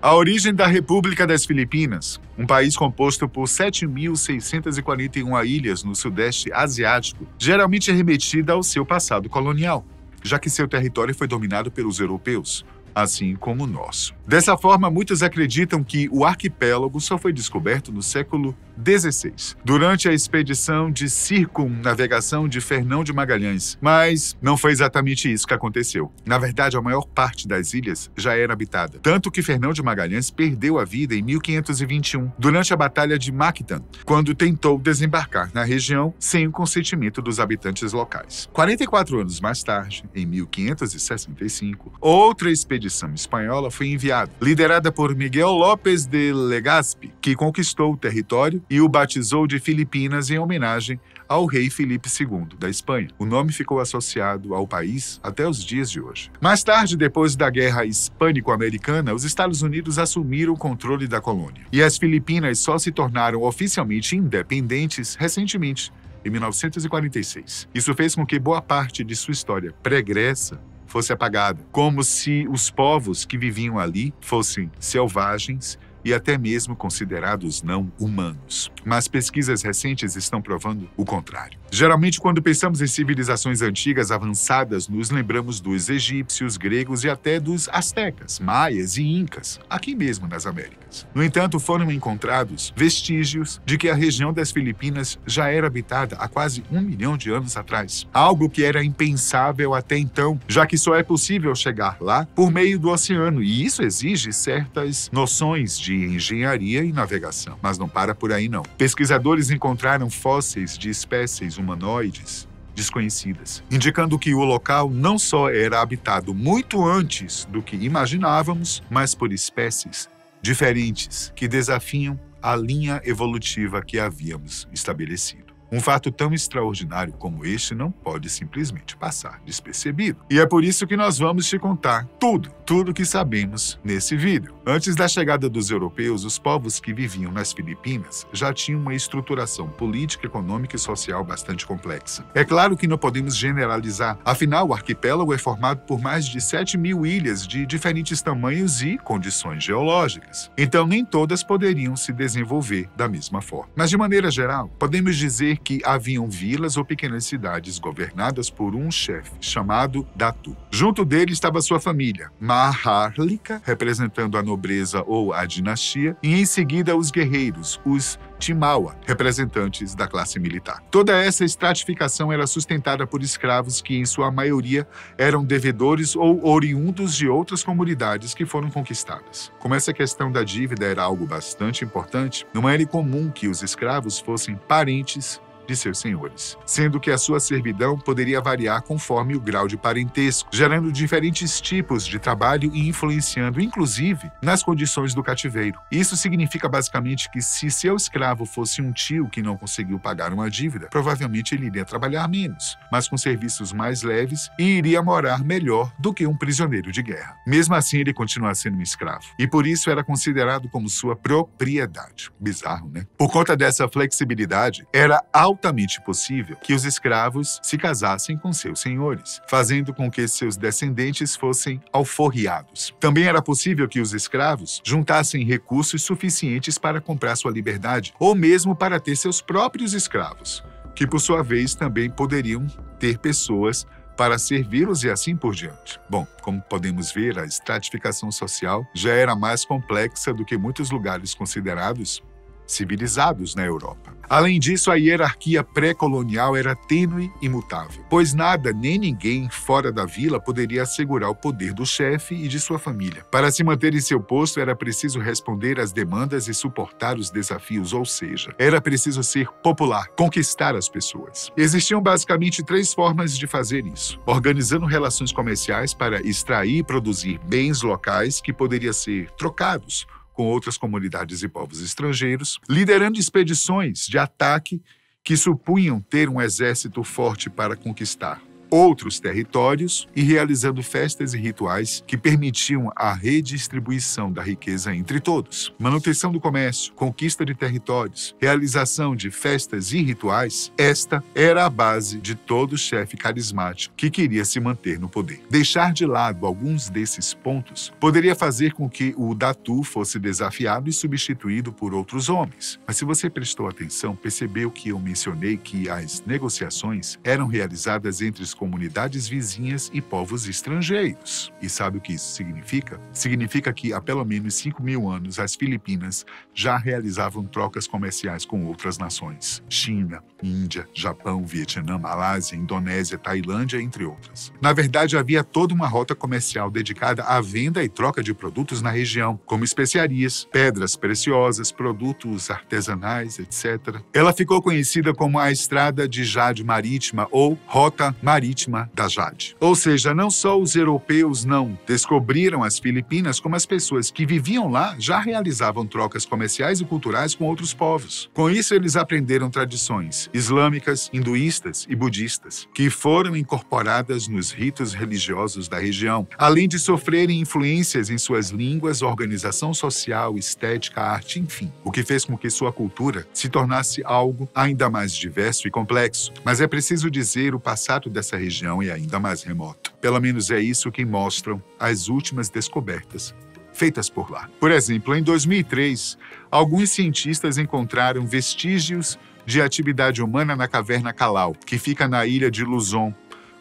A origem da República das Filipinas, um país composto por 7.641 ilhas no Sudeste Asiático, geralmente é remetida ao seu passado colonial, já que seu território foi dominado pelos europeus, assim como o nosso. Dessa forma, muitos acreditam que o arquipélago só foi descoberto no século XVI, durante a expedição de circunnavegação de Fernão de Magalhães. Mas não foi exatamente isso que aconteceu. Na verdade, a maior parte das ilhas já era habitada, tanto que Fernão de Magalhães perdeu a vida em 1521, durante a Batalha de Mactan, quando tentou desembarcar na região sem o consentimento dos habitantes locais. 44 anos mais tarde, em 1565, outra expedição espanhola foi enviada, liderada por Miguel López de Legazpi, que conquistou o território e o batizou de Filipinas em homenagem ao rei Filipe II da Espanha. O nome ficou associado ao país até os dias de hoje. Mais tarde, depois da Guerra Hispânico-Americana, os Estados Unidos assumiram o controle da colônia. E as Filipinas só se tornaram oficialmente independentes recentemente, em 1946. Isso fez com que boa parte de sua história pregressa fosse apagada, como se os povos que viviam ali fossem selvagens e até mesmo considerados não humanos. Mas pesquisas recentes estão provando o contrário. Geralmente, quando pensamos em civilizações antigas avançadas, nos lembramos dos egípcios, gregos e até dos astecas, maias e incas, aqui mesmo nas Américas. No entanto, foram encontrados vestígios de que a região das Filipinas já era habitada há quase 1 milhão de anos atrás. Algo que era impensável até então, já que só é possível chegar lá por meio do oceano, e isso exige certas noções de engenharia e navegação. Mas não para por aí, não. Pesquisadores encontraram fósseis de espécies humanoides desconhecidas, indicando que o local não só era habitado muito antes do que imaginávamos, mas por espécies diferentes que desafiam a linha evolutiva que havíamos estabelecido. Um fato tão extraordinário como este não pode simplesmente passar despercebido. E é por isso que nós vamos te contar tudo o que sabemos nesse vídeo. Antes da chegada dos europeus, os povos que viviam nas Filipinas já tinham uma estruturação política, econômica e social bastante complexa. É claro que não podemos generalizar, afinal o arquipélago é formado por mais de 7.000 ilhas de diferentes tamanhos e condições geológicas. Então nem todas poderiam se desenvolver da mesma forma. Mas de maneira geral, podemos dizer que haviam vilas ou pequenas cidades governadas por um chefe chamado Datu. Junto dele estava sua família, Maharlika, representando a nobreza ou a dinastia, e em seguida os guerreiros, os Timawa, representantes da classe militar. Toda essa estratificação era sustentada por escravos que, em sua maioria, eram devedores ou oriundos de outras comunidades que foram conquistadas. Como essa questão da dívida era algo bastante importante, não era incomum que os escravos fossem parentes de seus senhores, sendo que a sua servidão poderia variar conforme o grau de parentesco, gerando diferentes tipos de trabalho e influenciando, inclusive, nas condições do cativeiro. Isso significa basicamente que se seu escravo fosse um tio que não conseguiu pagar uma dívida, provavelmente ele iria trabalhar menos, mas com serviços mais leves e iria morar melhor do que um prisioneiro de guerra. Mesmo assim, ele continua sendo um escravo, e por isso era considerado como sua propriedade. Bizarro, né? Por conta dessa flexibilidade, era altamente possível que os escravos se casassem com seus senhores, fazendo com que seus descendentes fossem alforriados. Também era possível que os escravos juntassem recursos suficientes para comprar sua liberdade, ou mesmo para ter seus próprios escravos, que por sua vez também poderiam ter pessoas para servi-los e assim por diante. Bom, como podemos ver, a estratificação social já era mais complexa do que muitos lugares considerados civilizados na Europa. Além disso, a hierarquia pré-colonial era tênue e imutável, pois nada nem ninguém fora da vila poderia assegurar o poder do chefe e de sua família. Para se manter em seu posto, era preciso responder às demandas e suportar os desafios, ou seja, era preciso ser popular, conquistar as pessoas. Existiam basicamente 3 formas de fazer isso: organizando relações comerciais para extrair e produzir bens locais que poderiam ser trocados com outras comunidades e povos estrangeiros, liderando expedições de ataque que supunham ter um exército forte para conquistar, outros territórios e realizando festas e rituais que permitiam a redistribuição da riqueza entre todos. Manutenção do comércio, conquista de territórios, realização de festas e rituais, esta era a base de todo chefe carismático que queria se manter no poder. Deixar de lado alguns desses pontos poderia fazer com que o Datu fosse desafiado e substituído por outros homens. Mas se você prestou atenção, percebeu que eu mencionei que as negociações eram realizadas entre as comunidades vizinhas e povos estrangeiros. E sabe o que isso significa? Significa que há pelo menos 5.000 anos as Filipinas já realizavam trocas comerciais com outras nações. China, Índia, Japão, Vietnã, Malásia, Indonésia, Tailândia, entre outras. Na verdade, havia toda uma rota comercial dedicada à venda e troca de produtos na região, como especiarias, pedras preciosas, produtos artesanais, etc. Ela ficou conhecida como a Estrada de Jade Marítima ou Rota Marítima da Jade. Ou seja, não só os europeus não descobriram as Filipinas, como as pessoas que viviam lá já realizavam trocas comerciais e culturais com outros povos. Com isso, eles aprenderam tradições islâmicas, hinduístas e budistas, que foram incorporadas nos ritos religiosos da região, além de sofrerem influências em suas línguas, organização social, estética, arte, enfim, o que fez com que sua cultura se tornasse algo ainda mais diverso e complexo. Mas é preciso dizer, o passado dessa região é ainda mais remoto. Pelo menos é isso que mostram as últimas descobertas feitas por lá. Por exemplo, em 2003, alguns cientistas encontraram vestígios de atividade humana na caverna Calau, que fica na ilha de Luzon,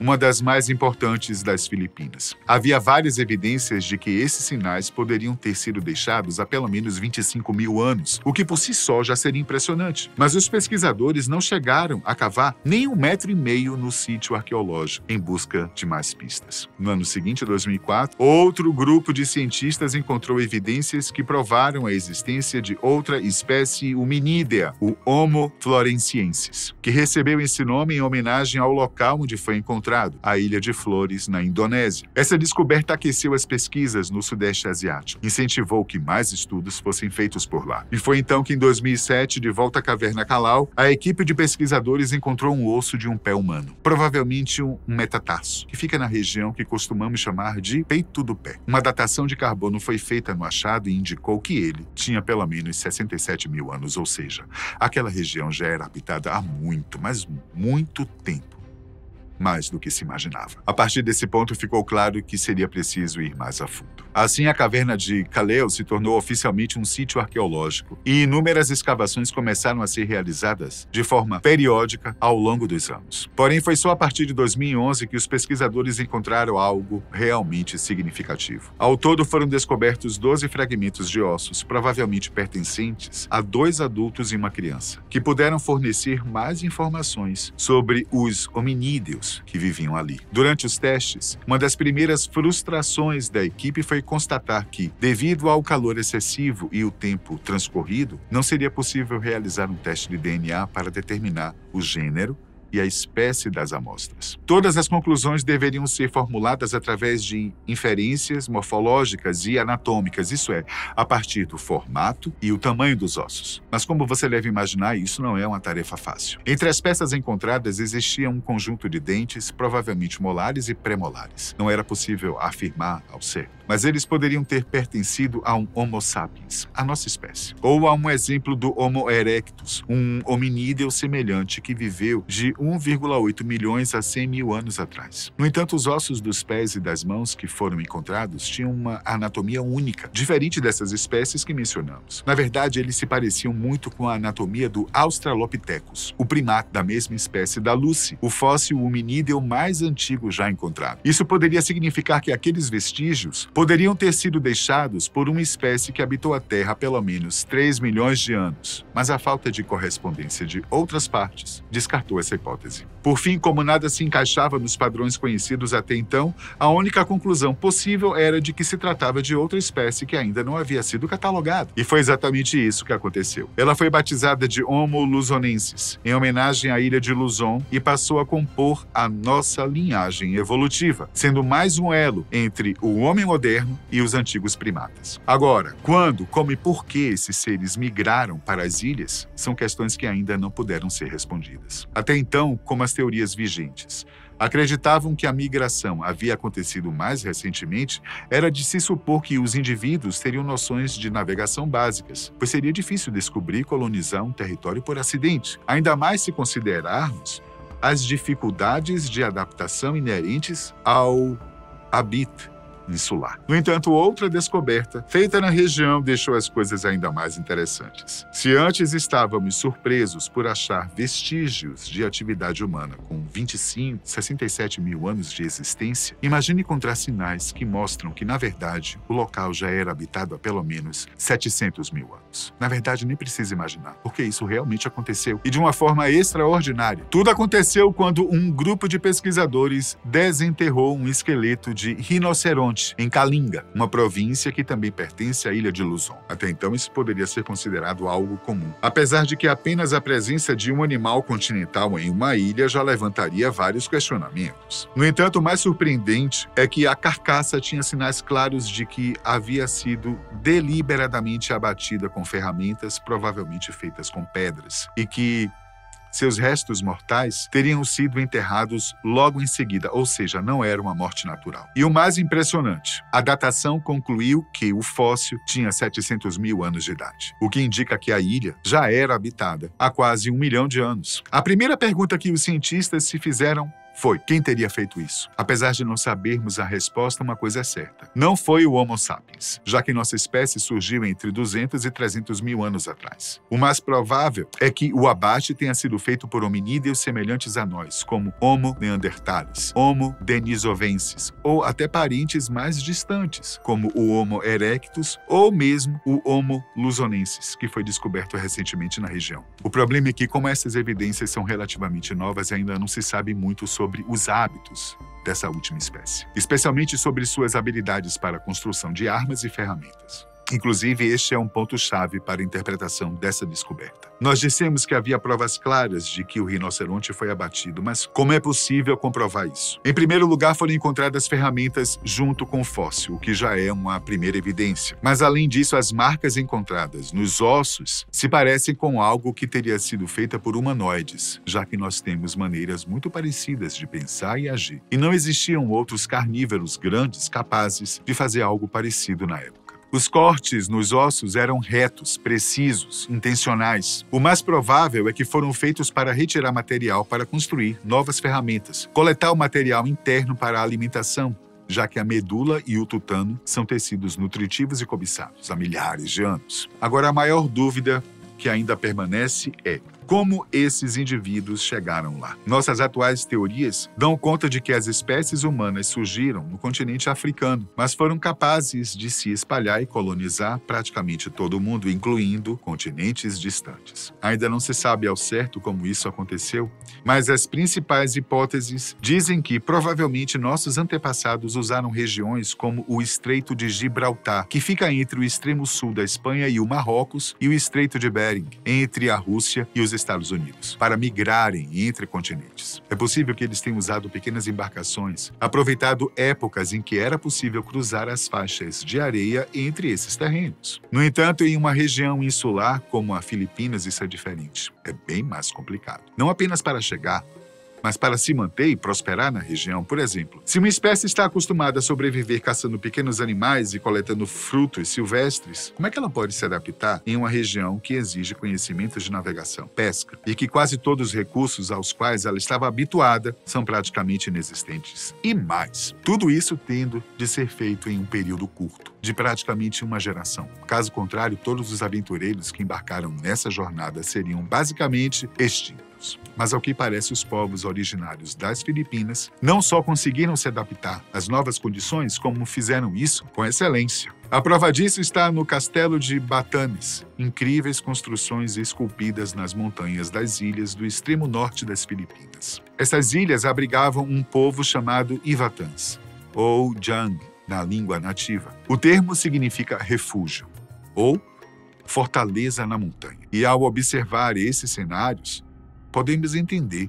uma das mais importantes das Filipinas. Havia várias evidências de que esses sinais poderiam ter sido deixados há pelo menos 25.000 anos, o que por si só já seria impressionante. Mas os pesquisadores não chegaram a cavar nem 1,5 metro no sítio arqueológico, em busca de mais pistas. No ano seguinte, 2004, outro grupo de cientistas encontrou evidências que provaram a existência de outra espécie hominídea, o Homo florensiensis, que recebeu esse nome em homenagem ao local onde foi encontrado, a Ilha de Flores, na Indonésia. Essa descoberta aqueceu as pesquisas no Sudeste Asiático, incentivou que mais estudos fossem feitos por lá. E foi então que, em 2007, de volta à caverna Calau, a equipe de pesquisadores encontrou um osso de um pé humano, provavelmente um metatarso, que fica na região que costumamos chamar de peito do pé. Uma datação de carbono foi feita no achado e indicou que ele tinha pelo menos 67.000 anos, ou seja, aquela região já era habitada há muito, mas muito tempo. Mais do que se imaginava. A partir desse ponto, ficou claro que seria preciso ir mais a fundo. Assim, a caverna de Callao se tornou oficialmente um sítio arqueológico e inúmeras escavações começaram a ser realizadas de forma periódica ao longo dos anos. Porém, foi só a partir de 2011 que os pesquisadores encontraram algo realmente significativo. Ao todo, foram descobertos 12 fragmentos de ossos, provavelmente pertencentes a 2 adultos e uma criança, que puderam fornecer mais informações sobre os hominídeos que viviam ali. Durante os testes, uma das primeiras frustrações da equipe foi constatar que, devido ao calor excessivo e o tempo transcorrido, não seria possível realizar um teste de DNA para determinar o gênero e a espécie das amostras. Todas as conclusões deveriam ser formuladas através de inferências morfológicas e anatômicas, isso é, a partir do formato e o tamanho dos ossos. Mas como você deve imaginar, isso não é uma tarefa fácil. Entre as peças encontradas existia um conjunto de dentes, provavelmente molares e premolares. Não era possível afirmar ao certo, mas eles poderiam ter pertencido a um Homo sapiens, a nossa espécie. Ou a um exemplo do Homo erectus, um hominídeo semelhante que viveu de 1,8 milhões a 100 mil anos atrás. No entanto, os ossos dos pés e das mãos que foram encontrados tinham uma anatomia única, diferente dessas espécies que mencionamos. Na verdade, eles se pareciam muito com a anatomia do Australopithecus, o primata da mesma espécie da Lucy, o fóssil hominídeo mais antigo já encontrado. Isso poderia significar que aqueles vestígios poderiam ter sido deixados por uma espécie que habitou a Terra há pelo menos 3 milhões de anos, mas a falta de correspondência de outras partes descartou essa hipótese. Por fim, como nada se encaixava nos padrões conhecidos até então, a única conclusão possível era de que se tratava de outra espécie que ainda não havia sido catalogada. E foi exatamente isso que aconteceu. Ela foi batizada de Homo luzonensis, em homenagem à ilha de Luzon, e passou a compor a nossa linhagem evolutiva, sendo mais um elo entre o homem moderno e os antigos primatas. Agora, quando, como e por que esses seres migraram para as ilhas, são questões que ainda não puderam ser respondidas. Até então, como as teorias vigentes, Acreditavam que a migração havia acontecido mais recentemente, era de se supor que os indivíduos teriam noções de navegação básicas, pois seria difícil descobrir e colonizar um território por acidente, ainda mais se considerarmos as dificuldades de adaptação inerentes ao habitat insular. No entanto, outra descoberta feita na região deixou as coisas ainda mais interessantes. Se antes estávamos surpresos por achar vestígios de atividade humana com 67 mil anos de existência, imagine encontrar sinais que mostram que, na verdade, o local já era habitado há pelo menos 700 mil anos. Na verdade, nem precisa imaginar, porque isso realmente aconteceu e de uma forma extraordinária. Tudo aconteceu quando um grupo de pesquisadores desenterrou um esqueleto de rinoceronte em Kalinga, uma província que também pertence à ilha de Luzon. Até então, isso poderia ser considerado algo comum, apesar de que apenas a presença de um animal continental em uma ilha já levantaria vários questionamentos. No entanto, o mais surpreendente é que a carcaça tinha sinais claros de que havia sido deliberadamente abatida com ferramentas provavelmente feitas com pedras e que seus restos mortais teriam sido enterrados logo em seguida, ou seja, não era uma morte natural. E o mais impressionante, a datação concluiu que o fóssil tinha 700 mil anos de idade, o que indica que a ilha já era habitada há quase 1 milhão de anos. A primeira pergunta que os cientistas se fizeram foi: quem teria feito isso? Apesar de não sabermos a resposta, uma coisa é certa: não foi o Homo sapiens, já que nossa espécie surgiu entre 200 e 300 mil anos atrás. O mais provável é que o abate tenha sido feito por hominídeos semelhantes a nós, como Homo neanderthalis, Homo denisovensis, ou até parentes mais distantes, como o Homo erectus ou mesmo o Homo luzonensis, que foi descoberto recentemente na região. O problema é que, como essas evidências são relativamente novas, ainda não se sabe muito sobre os hábitos dessa última espécie, especialmente sobre suas habilidades para a construção de armas e ferramentas. Inclusive, este é um ponto-chave para a interpretação dessa descoberta. Nós dissemos que havia provas claras de que o rinoceronte foi abatido, mas como é possível comprovar isso? Em primeiro lugar, foram encontradas ferramentas junto com o fóssil, o que já é uma primeira evidência. Mas, além disso, as marcas encontradas nos ossos se parecem com algo que teria sido feita por humanoides, já que nós temos maneiras muito parecidas de pensar e agir. E não existiam outros carnívoros grandes capazes de fazer algo parecido na época. Os cortes nos ossos eram retos, precisos, intencionais. O mais provável é que foram feitos para retirar material para construir novas ferramentas, coletar o material interno para a alimentação, já que a medula e o tutano são tecidos nutritivos e cobiçados há milhares de anos. Agora, a maior dúvida que ainda permanece é: como esses indivíduos chegaram lá? Nossas atuais teorias dão conta de que as espécies humanas surgiram no continente africano, mas foram capazes de se espalhar e colonizar praticamente todo o mundo, incluindo continentes distantes. Ainda não se sabe ao certo como isso aconteceu, mas as principais hipóteses dizem que provavelmente nossos antepassados usaram regiões como o Estreito de Gibraltar, que fica entre o extremo sul da Espanha e o Marrocos, e o Estreito de Bering, entre a Rússia e os Estados Unidos, para migrarem entre continentes. É possível que eles tenham usado pequenas embarcações, aproveitado épocas em que era possível cruzar as faixas de areia entre esses terrenos. No entanto, em uma região insular como a Filipinas, isso é diferente. É bem mais complicado. Não apenas para chegar, mas para se manter e prosperar na região. Por exemplo, se uma espécie está acostumada a sobreviver caçando pequenos animais e coletando frutos silvestres, como é que ela pode se adaptar em uma região que exige conhecimentos de navegação, pesca, e que quase todos os recursos aos quais ela estava habituada são praticamente inexistentes? E mais, tudo isso tendo de ser feito em um período curto, de praticamente uma geração. Caso contrário, todos os aventureiros que embarcaram nessa jornada seriam basicamente extintos. Mas, ao que parece, os povos originários das Filipinas não só conseguiram se adaptar às novas condições, como fizeram isso com excelência. A prova disso está no Castelo de Batanes, incríveis construções esculpidas nas montanhas das ilhas do extremo norte das Filipinas. Essas ilhas abrigavam um povo chamado Ivatans, ou Jang, na língua nativa. O termo significa refúgio, ou fortaleza na montanha. E ao observar esses cenários, podemos entender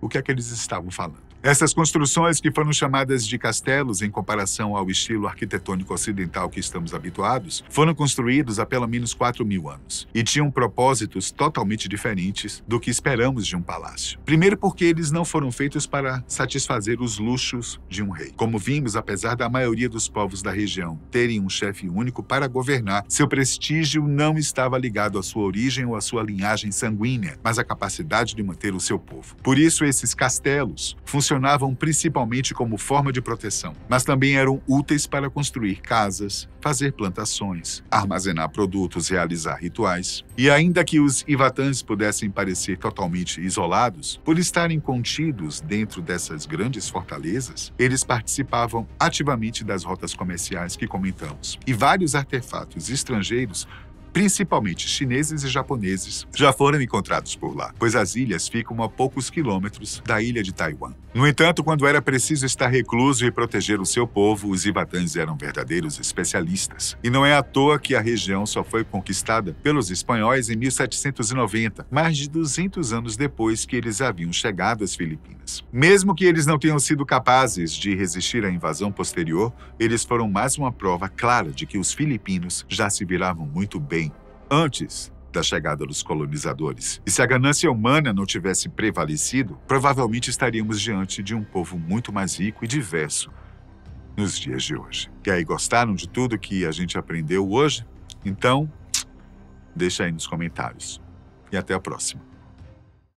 o que é que eles estavam falando. Essas construções, que foram chamadas de castelos em comparação ao estilo arquitetônico ocidental que estamos habituados, foram construídos há pelo menos 4.000 anos e tinham propósitos totalmente diferentes do que esperamos de um palácio. Primeiro porque eles não foram feitos para satisfazer os luxos de um rei. Como vimos, apesar da maioria dos povos da região terem um chefe único para governar, seu prestígio não estava ligado à sua origem ou à sua linhagem sanguínea, mas à capacidade de manter o seu povo. Por isso, esses castelos funcionavam principalmente como forma de proteção, mas também eram úteis para construir casas, fazer plantações, armazenar produtos, realizar rituais. E ainda que os Ivatãs pudessem parecer totalmente isolados, por estarem contidos dentro dessas grandes fortalezas, eles participavam ativamente das rotas comerciais que comentamos. E vários artefatos estrangeiros, principalmente chineses e japoneses, já foram encontrados por lá, pois as ilhas ficam a poucos quilômetros da ilha de Taiwan. No entanto, quando era preciso estar recluso e proteger o seu povo, os Ivatãs eram verdadeiros especialistas. E não é à toa que a região só foi conquistada pelos espanhóis em 1790, mais de 200 anos depois que eles haviam chegado às Filipinas. Mesmo que eles não tenham sido capazes de resistir à invasão posterior, eles foram mais uma prova clara de que os filipinos já se viravam muito bem antes da chegada dos colonizadores. E se a ganância humana não tivesse prevalecido, provavelmente estaríamos diante de um povo muito mais rico e diverso nos dias de hoje. E aí, gostaram de tudo que a gente aprendeu hoje? Então, deixa aí nos comentários. E até a próxima.